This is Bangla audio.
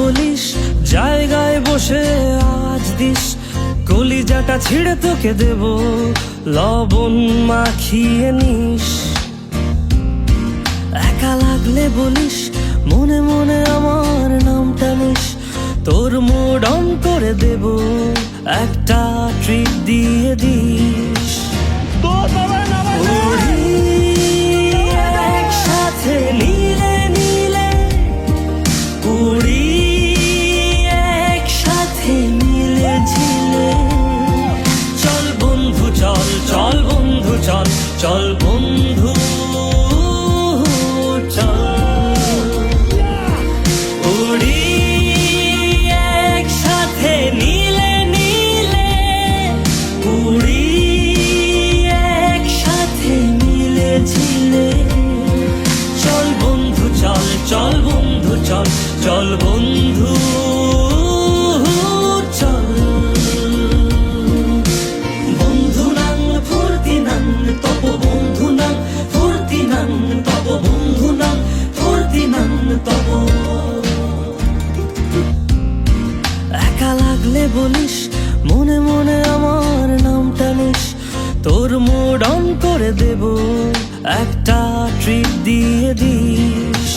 বলিস, জায়গায় বসে আওয়াজ দিস, কলিজাটা ছিঁড়ে তোকে দেব, লবণ মাখিয়ে নিস। একা লাগলে বলিস, মনে মনে আমার নামটা নিস, তোর মুড অন করে দেব, একটা ট্রিট দিয়ে দিস। উড়ি একসাথে নীলে নীলে, উড়ি একসাথে মিলে ঝিলে। চল বন্ধু চল, চল বন্ধু চল, চল বন্ধু চল। উড়ি একসাথে নীলে নীলে, উড়ি একসাথে মিলে ঝিলে। চল বন্ধু চল, চল বন্ধু চল, চল বন্ধু চল। বন্ধু নাং ফুর্তি নাং তপ, বন্ধু নাং ফুর্তি নাং তপ, বন্ধু নাং ফুর্তি নাং তপ। একা লাগলে বলিস, মনে মনে আমার নামটা নিস, তোর মুড অন করে দেব, একটা ট্রিট দিয়ে দিস।